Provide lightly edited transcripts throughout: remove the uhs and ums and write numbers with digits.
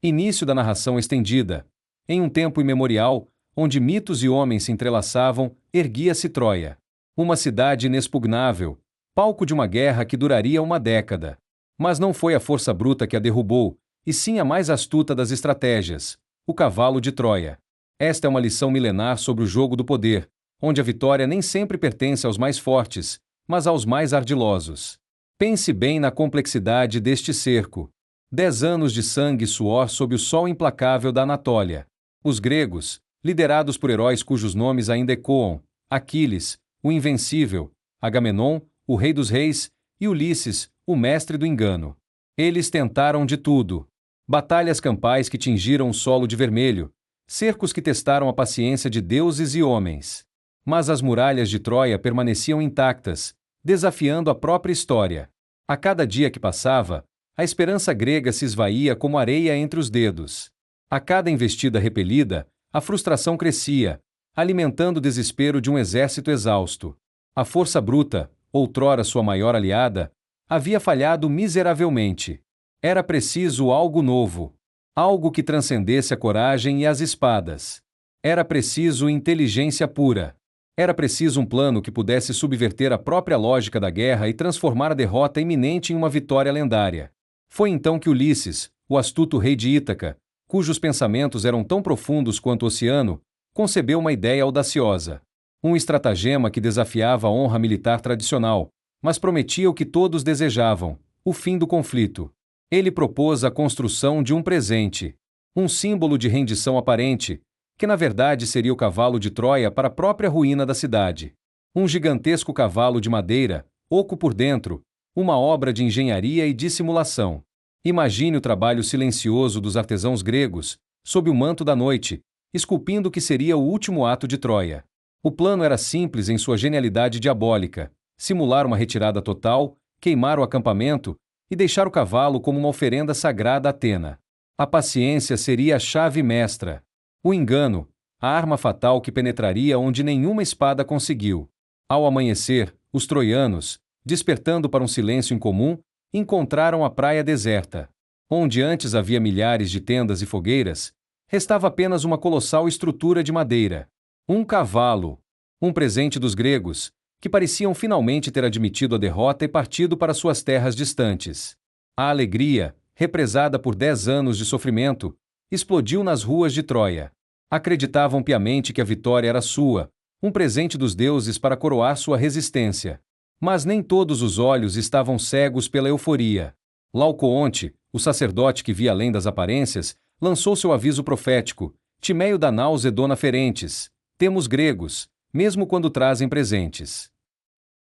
Início da narração estendida. Em um tempo imemorial, onde mitos e homens se entrelaçavam, erguia-se Troia. Uma cidade inexpugnável, palco de uma guerra que duraria uma década. Mas não foi a força bruta que a derrubou, e sim a mais astuta das estratégias, o cavalo de Troia. Esta é uma lição milenar sobre o jogo do poder, onde a vitória nem sempre pertence aos mais fortes, mas aos mais ardilosos. Pense bem na complexidade deste cerco. 10 anos de sangue e suor sob o sol implacável da Anatólia. Os gregos, liderados por heróis cujos nomes ainda ecoam, Aquiles, o invencível, Agamenon, o rei dos reis, e Ulisses, o mestre do engano. Eles tentaram de tudo. Batalhas campais que tingiram o solo de vermelho, cercos que testaram a paciência de deuses e homens. Mas as muralhas de Troia permaneciam intactas, desafiando a própria história. A cada dia que passava, a esperança grega se esvaía como areia entre os dedos. A cada investida repelida, a frustração crescia, alimentando o desespero de um exército exausto. A força bruta, outrora sua maior aliada, havia falhado miseravelmente. Era preciso algo novo. Algo que transcendesse a coragem e as espadas. Era preciso inteligência pura. Era preciso um plano que pudesse subverter a própria lógica da guerra e transformar a derrota iminente em uma vitória lendária. Foi então que Ulisses, o astuto rei de Ítaca, cujos pensamentos eram tão profundos quanto o oceano, concebeu uma ideia audaciosa. Um estratagema que desafiava a honra militar tradicional, mas prometia o que todos desejavam: o fim do conflito. Ele propôs a construção de um presente, um símbolo de rendição aparente, que na verdade seria o cavalo de Troia para a própria ruína da cidade. Um gigantesco cavalo de madeira, oco por dentro, uma obra de engenharia e dissimulação. Imagine o trabalho silencioso dos artesãos gregos, sob o manto da noite, esculpindo o que seria o último ato de Troia. O plano era simples em sua genialidade diabólica: simular uma retirada total, queimar o acampamento e deixar o cavalo como uma oferenda sagrada a Atena. A paciência seria a chave mestra. O engano, a arma fatal que penetraria onde nenhuma espada conseguiu. Ao amanhecer, os troianos, despertando para um silêncio incomum, encontraram a praia deserta. Onde antes havia milhares de tendas e fogueiras, restava apenas uma colossal estrutura de madeira. Um cavalo. Um presente dos gregos, que pareciam finalmente ter admitido a derrota e partido para suas terras distantes. A alegria, represada por 10 anos de sofrimento, explodiu nas ruas de Troia. Acreditavam piamente que a vitória era sua, um presente dos deuses para coroar sua resistência. Mas nem todos os olhos estavam cegos pela euforia. Laocoonte, o sacerdote que via além das aparências, lançou seu aviso profético: Timeio Danaus e Dona Ferentes, temos gregos, mesmo quando trazem presentes.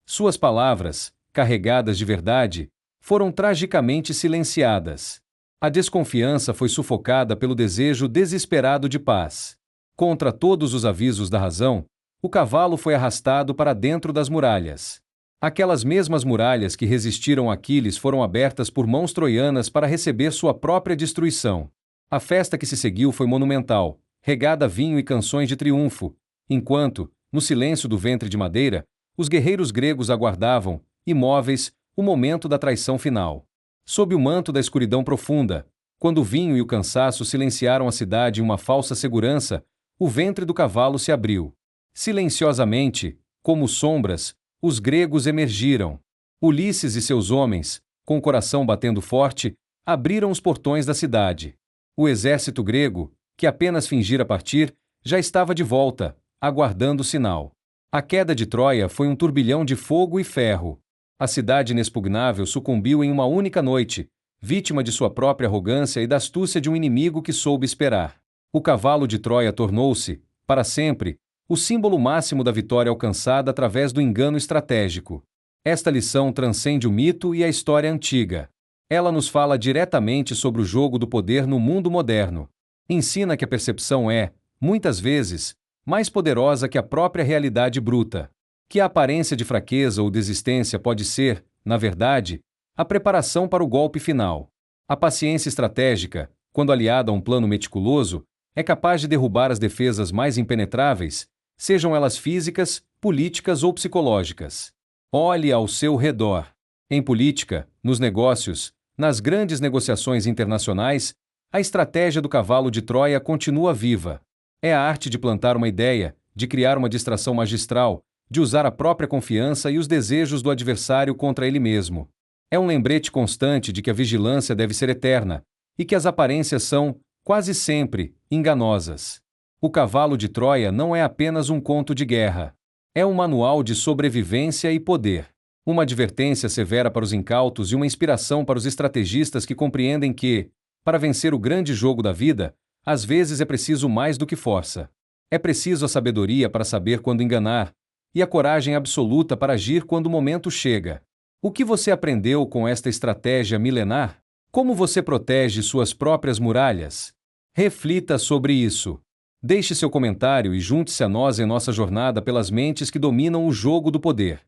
Suas palavras, carregadas de verdade, foram tragicamente silenciadas. A desconfiança foi sufocada pelo desejo desesperado de paz. Contra todos os avisos da razão, o cavalo foi arrastado para dentro das muralhas. Aquelas mesmas muralhas que resistiram a Aquiles foram abertas por mãos troianas para receber sua própria destruição. A festa que se seguiu foi monumental, regada a vinho e canções de triunfo, enquanto, no silêncio do ventre de madeira, os guerreiros gregos aguardavam, imóveis, o momento da traição final. Sob o manto da escuridão profunda, quando o vinho e o cansaço silenciaram a cidade em uma falsa segurança, o ventre do cavalo se abriu. Silenciosamente, como sombras, os gregos emergiram. Ulisses e seus homens, com o coração batendo forte, abriram os portões da cidade. O exército grego, que apenas fingira partir, já estava de volta, aguardando o sinal. A queda de Troia foi um turbilhão de fogo e ferro. A cidade inexpugnável sucumbiu em uma única noite, vítima de sua própria arrogância e da astúcia de um inimigo que soube esperar. O cavalo de Troia tornou-se, para sempre, o símbolo máximo da vitória alcançada através do engano estratégico. Esta lição transcende o mito e a história antiga. Ela nos fala diretamente sobre o jogo do poder no mundo moderno. Ensina que a percepção é, muitas vezes, mais poderosa que a própria realidade bruta. Que a aparência de fraqueza ou desistência pode ser, na verdade, a preparação para o golpe final. A paciência estratégica, quando aliada a um plano meticuloso, é capaz de derrubar as defesas mais impenetráveis, sejam elas físicas, políticas ou psicológicas. Olhe ao seu redor. Em política, nos negócios, nas grandes negociações internacionais, A estratégia do cavalo de Troia continua viva. É a arte de plantar uma ideia, de criar uma distração magistral, de usar a própria confiança e os desejos do adversário contra ele mesmo. É um lembrete constante de que a vigilância deve ser eterna, e que as aparências são, quase sempre, enganosas. O cavalo de Troia não é apenas um conto de guerra. É um manual de sobrevivência e poder. Uma advertência severa para os incautos e uma inspiração para os estrategistas que compreendem que, para vencer o grande jogo da vida, às vezes é preciso mais do que força. É preciso a sabedoria para saber quando enganar, e a coragem absoluta para agir quando o momento chega. O que você aprendeu com esta estratégia milenar? Como você protege suas próprias muralhas? Reflita sobre isso. Deixe seu comentário e junte-se a nós em nossa jornada pelas mentes que dominam o jogo do poder.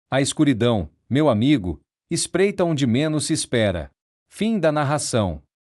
A escuridão, meu amigo, espreita onde menos se espera. Fim da narração.